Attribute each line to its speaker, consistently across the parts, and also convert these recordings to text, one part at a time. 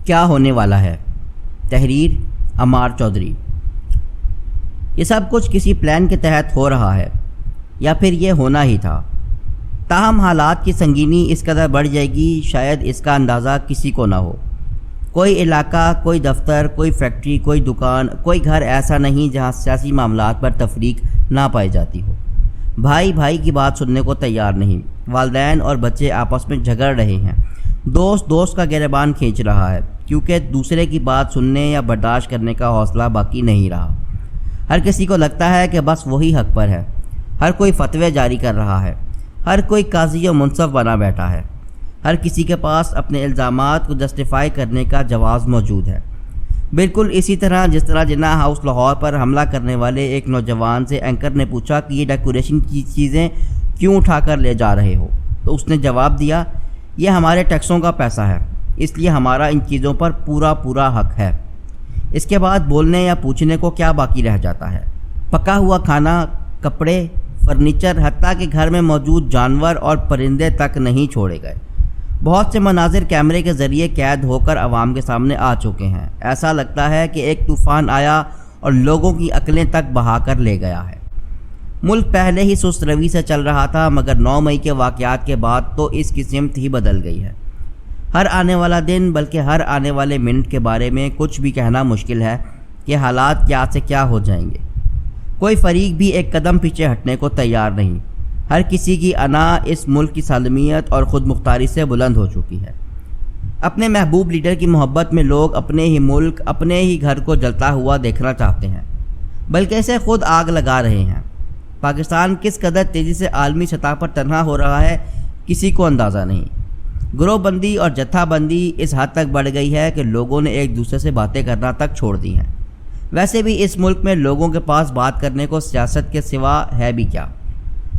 Speaker 1: کیا ہونے والا ہے؟ تحریر عمار چودھری۔ یہ سب کچھ کسی پلان کے تحت ہو رہا ہے یا پھر یہ ہونا ہی تھا؟ تاہم حالات کی سنگینی اس قدر بڑھ جائے گی شاید اس کا اندازہ کسی کو نہ ہو۔ کوئی علاقہ، کوئی دفتر، کوئی فیکٹری، کوئی دکان، کوئی گھر ایسا نہیں جہاں سیاسی معاملات پر تفریق نہ پائی جاتی ہو۔ بھائی بھائی کی بات سننے کو تیار نہیں، والدین اور بچے آپس میں جھگڑ رہے ہیں، دوست دوست کا گریبان کھینچ رہا ہے کیونکہ دوسرے کی بات سننے یا برداشت کرنے کا حوصلہ باقی نہیں رہا۔ ہر کسی کو لگتا ہے کہ بس وہی حق پر ہے، ہر کوئی فتوے جاری کر رہا ہے، ہر کوئی قاضی و منصف بنا بیٹھا ہے، ہر کسی کے پاس اپنے الزامات کو جسٹیفائی کرنے کا جواز موجود ہے۔ بالکل اسی طرح جس طرح جناح ہاؤس لاہور پر حملہ کرنے والے ایک نوجوان سے اینکر نے پوچھا کہ یہ ڈیکوریشن کی چیزیں کیوں اٹھا کر لے جا رہے ہو، تو اس نے جواب دیا یہ ہمارے ٹیکسوں کا پیسہ ہے، اس لیے ہمارا ان چیزوں پر پورا حق ہے۔ اس کے بعد بولنے یا پوچھنے کو کیا باقی رہ جاتا ہے؟ پکا ہوا کھانا، کپڑے، فرنیچر، حتیٰ کہ گھر میں موجود جانور اور پرندے تک نہیں چھوڑے گئے۔ بہت سے مناظر کیمرے کے ذریعے قید ہو کر عوام کے سامنے آ چکے ہیں۔ ایسا لگتا ہے کہ ایک طوفان آیا اور لوگوں کی عقلیں تک بہا کر لے گیا ہے۔ ملک پہلے ہی سست روی سے چل رہا تھا مگر 9 مئی کے واقعات کے بعد تو اس کی سمت ہی بدل گئی ہے۔ ہر آنے والا دن بلکہ ہر آنے والے منٹ کے بارے میں کچھ بھی کہنا مشکل ہے کہ حالات کیا سے کیا ہو جائیں گے۔ کوئی فریق بھی ایک قدم پیچھے ہٹنے کو تیار نہیں۔ ہر کسی کی انا اس ملک کی سالمیت اور خود مختاری سے بلند ہو چکی ہے۔ اپنے محبوب لیڈر کی محبت میں لوگ اپنے ہی ملک، اپنے ہی گھر کو جلتا ہوا دیکھنا چاہتے ہیں، بلکہ اسے خود آگ لگا رہے ہیں۔ پاکستان کس قدر تیزی سے عالمی سطح پر تنہا ہو رہا ہے کسی کو اندازہ نہیں۔ گروہ بندی اور جتھا بندی اس حد تک بڑھ گئی ہے کہ لوگوں نے ایک دوسرے سے باتیں کرنا تک چھوڑ دی ہیں۔ ویسے بھی اس ملک میں لوگوں کے پاس بات کرنے کو سیاست کے سوا ہے بھی کیا؟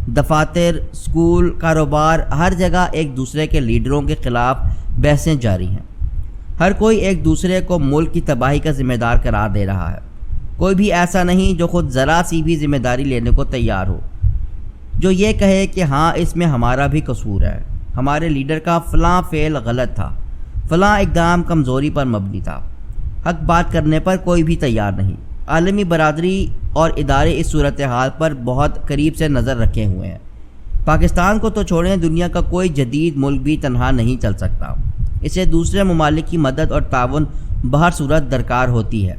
Speaker 1: دفاتر، اسکول، کاروبار، ہر جگہ ایک دوسرے کے لیڈروں کے خلاف بحثیں جاری ہیں۔ ہر کوئی ایک دوسرے کو ملک کی تباہی کا ذمہ دار قرار دے رہا ہے۔ کوئی بھی ایسا نہیں جو خود ذرا سی بھی ذمہ داری لینے کو تیار ہو، جو یہ کہے کہ ہاں اس میں ہمارا بھی قصور ہے، ہمارے لیڈر کا فلاں فعل غلط تھا، فلاں اقدام کمزوری پر مبنی تھا۔ حق بات کرنے پر کوئی بھی تیار نہیں۔ عالمی برادری اور ادارے اس صورتحال پر بہت قریب سے نظر رکھے ہوئے ہیں۔ پاکستان کو تو چھوڑیں، دنیا کا کوئی جدید ملک بھی تنہا نہیں چل سکتا۔ اسے دوسرے ممالک کی مدد اور تعاون بہر صورت درکار ہوتی ہے۔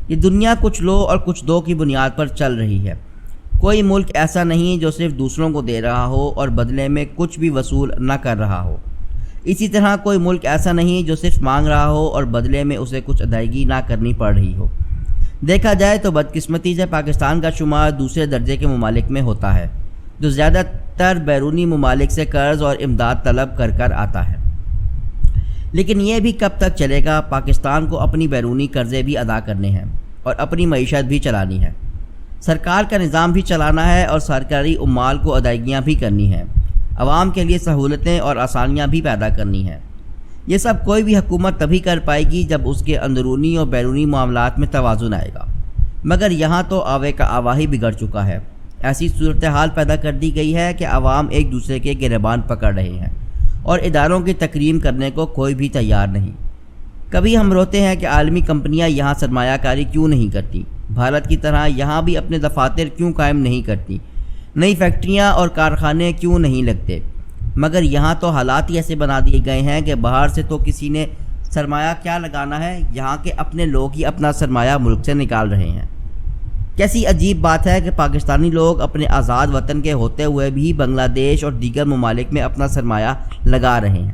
Speaker 1: یہ دنیا کچھ لو اور کچھ دو کی بنیاد پر چل رہی ہے۔ کوئی ملک ایسا نہیں جو صرف دوسروں کو دے رہا ہو اور بدلے میں کچھ بھی وصول نہ کر رہا ہو۔ اسی طرح کوئی ملک ایسا نہیں جو صرف مانگ رہا ہو اور بدلے میں اسے کچھ ادائیگی نہ کرنی پڑ رہی ہو۔ دیکھا جائے تو بدقسمتی سے پاکستان کا شمار دوسرے درجے کے ممالک میں ہوتا ہے، جو زیادہ تر بیرونی ممالک سے قرض اور امداد طلب کر آتا ہے۔ لیکن یہ بھی کب تک چلے گا؟ پاکستان کو اپنی بیرونی قرضے بھی ادا کرنے ہیں اور اپنی معیشت بھی چلانی ہے، سرکار کا نظام بھی چلانا ہے اور سرکاری عمال کو ادائیگیاں بھی کرنی ہیں، عوام کے لیے سہولتیں اور آسانیاں بھی پیدا کرنی ہیں۔ یہ سب کوئی بھی حکومت تبھی کر پائے گی جب اس کے اندرونی اور بیرونی معاملات میں توازن آئے گا، مگر یہاں تو آوے کا آوا ہی بگڑ چکا ہے۔ ایسی صورتحال پیدا کر دی گئی ہے کہ عوام ایک دوسرے کے گریبان پکڑ رہے ہیں اور اداروں کی تکریم کرنے کو کوئی بھی تیار نہیں۔ کبھی ہم روتے ہیں کہ عالمی کمپنیاں یہاں سرمایہ کاری کیوں نہیں کرتی، بھارت کی طرح یہاں بھی اپنے دفاتر کیوں قائم نہیں کرتی، نئی فیکٹریاں اور کارخانے کیوں نہیں لگتے، مگر یہاں تو حالات ہی ایسے بنا دیے گئے ہیں کہ باہر سے تو کسی نے سرمایہ کیا لگانا ہے، یہاں کے اپنے لوگ ہی اپنا سرمایہ ملک سے نکال رہے ہیں۔ کیسی عجیب بات ہے کہ پاکستانی لوگ اپنے آزاد وطن کے ہوتے ہوئے بھی بنگلہ دیش اور دیگر ممالک میں اپنا سرمایہ لگا رہے ہیں۔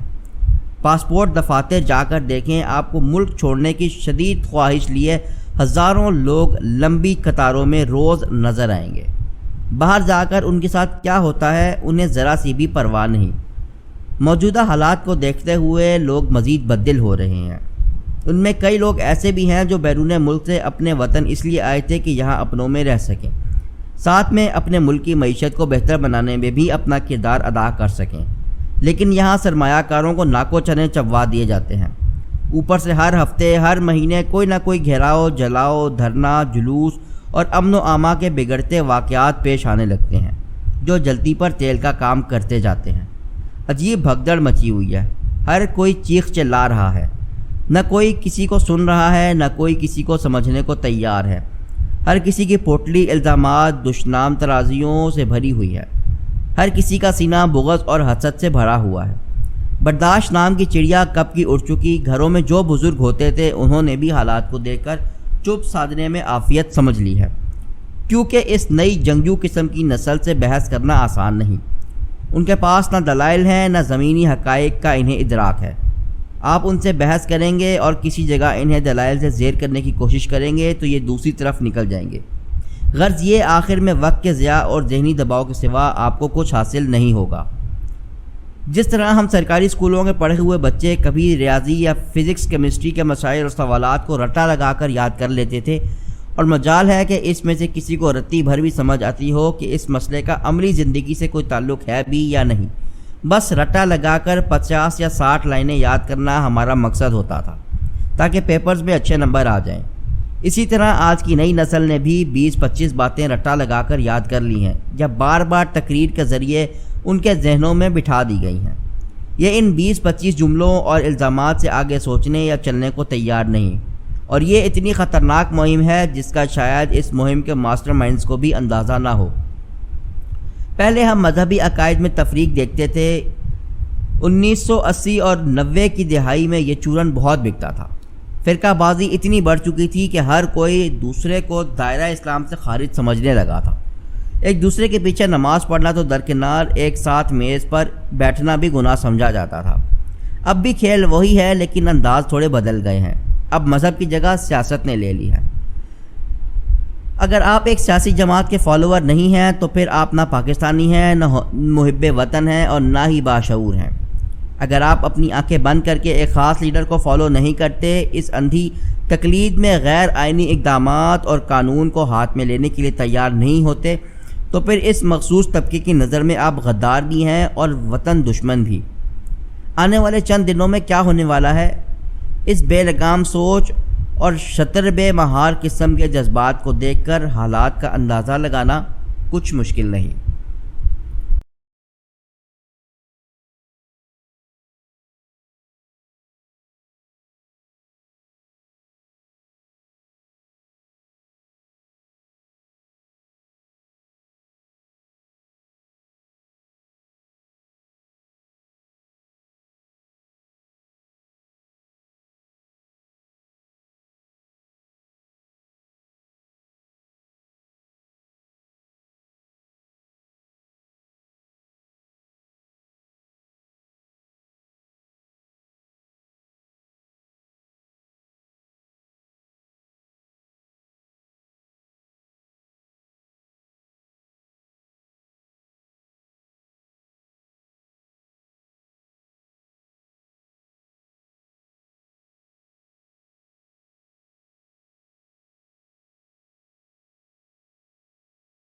Speaker 1: پاسپورٹ دفاتر جا کر دیکھیں، آپ کو ملک چھوڑنے کی شدید خواہش لیے ہزاروں لوگ لمبی قطاروں میں روز نظر آئیں گے۔ باہر جا کر ان کے ساتھ کیا ہوتا ہے انہیں ذرا سی بھی پرواہ نہیں۔ موجودہ حالات کو دیکھتے ہوئے لوگ مزید بددل ہو رہے ہیں۔ ان میں کئی لوگ ایسے بھی ہیں جو بیرون ملک سے اپنے وطن اس لیے آئے تھے کہ یہاں اپنوں میں رہ سکیں، ساتھ میں اپنے ملک کی معیشت کو بہتر بنانے میں بھی اپنا کردار ادا کر سکیں، لیکن یہاں سرمایہ کاروں کو ناکو چنے چبوا دیے جاتے ہیں۔ اوپر سے ہر ہفتے ہر مہینے کوئی نہ کوئی گھیراؤ، جلاؤ، دھرنا، جلوس اور امن و امان کے بگڑتے واقعات پیش آنے لگتے ہیں جو جلتی پر تیل کا کام کرتے جاتے ہیں۔ عجیب بھگدڑ مچی ہوئی ہے، ہر کوئی چیخ چلا رہا ہے۔ نہ کوئی کسی کو سن رہا ہے، نہ کوئی کسی کو سمجھنے کو تیار ہے۔ ہر کسی کی پوٹلی الزامات، دشنام ترازیوں سے بھری ہوئی ہے۔ ہر کسی کا سینہ بغض اور حسد سے بھرا ہوا ہے۔ برداشت نام کی چڑیا کب کی اڑ چکی۔ گھروں میں جو بزرگ ہوتے تھے انہوں نے بھی حالات کو دیکھ کر چپ سادھنے میں عافیت سمجھ لی ہے، کیونکہ اس نئی جنگجو قسم کی نسل سے بحث کرنا آسان نہیں۔ ان کے پاس نہ دلائل ہیں، نہ زمینی حقائق کا انہیں ادراک ہے۔ آپ ان سے بحث کریں گے اور کسی جگہ انہیں دلائل سے زیر کرنے کی کوشش کریں گے تو یہ دوسری طرف نکل جائیں گے۔ غرض یہ آخر میں وقت کے ضیاع اور ذہنی دباؤ کے سوا آپ کو کچھ حاصل نہیں ہوگا۔ جس طرح ہم سرکاری اسکولوں کے پڑھے ہوئے بچے کبھی ریاضی یا فزکس کیمسٹری کے مسائل اور سوالات کو رٹا لگا کر یاد کر لیتے تھے، اور مجال ہے کہ اس میں سے کسی کو رتی بھر بھی سمجھ آتی ہو کہ اس مسئلے کا عملی زندگی سے کوئی تعلق ہے بھی یا نہیں، بس رٹا لگا کر 50 یا 60 لائنیں یاد کرنا ہمارا مقصد ہوتا تھا تاکہ پیپرز میں اچھے نمبر آ جائیں۔ اسی طرح آج کی نئی نسل نے بھی 20-25 باتیں رٹا لگا کر یاد کر لی ہیں یا بار بار تقریر کے ذریعے ان کے ذہنوں میں بٹھا دی گئی ہیں۔ یہ ان 20-25 جملوں اور الزامات سے آگے سوچنے یا چلنے کو تیار نہیں، اور یہ اتنی خطرناک مہم ہے جس کا شاید اس مہم کے ماسٹر مائنڈز کو بھی اندازہ نہ ہو۔ پہلے ہم مذہبی عقائد میں تفریق دیکھتے تھے۔ 1980 اور 90 کی دہائی میں یہ چورن بہت بکتا تھا۔ فرقہ بازی اتنی بڑھ چکی تھی کہ ہر کوئی دوسرے کو دائرہ اسلام سے خارج سمجھنے لگا تھا۔ ایک دوسرے کے پیچھے نماز پڑھنا تو درکنار، ایک ساتھ میز پر بیٹھنا بھی گناہ سمجھا جاتا تھا۔ اب بھی کھیل وہی ہے، لیکن انداز تھوڑے بدل گئے ہیں۔ اب مذہب کی جگہ سیاست نے لے لی ہے۔ اگر آپ ایک سیاسی جماعت کے فالوور نہیں ہیں تو پھر آپ نہ پاکستانی ہیں، نہ محب وطن ہیں، اور نہ ہی باشعور ہیں۔ اگر آپ اپنی آنکھیں بند کر کے ایک خاص لیڈر کو فالو نہیں کرتے، اس اندھی تقلید میں غیر آئینی اقدامات اور قانون کو ہاتھ میں لینے کے لیے تیار نہیں ہوتے، تو پھر اس مخصوص طبقے کی نظر میں آپ غدار بھی ہیں اور وطن دشمن بھی۔ آنے والے چند دنوں میں کیا ہونے والا ہے، اس بے لگام سوچ اور شتر بے مہار قسم کے جذبات کو دیکھ کر حالات کا اندازہ لگانا کچھ مشکل نہیں۔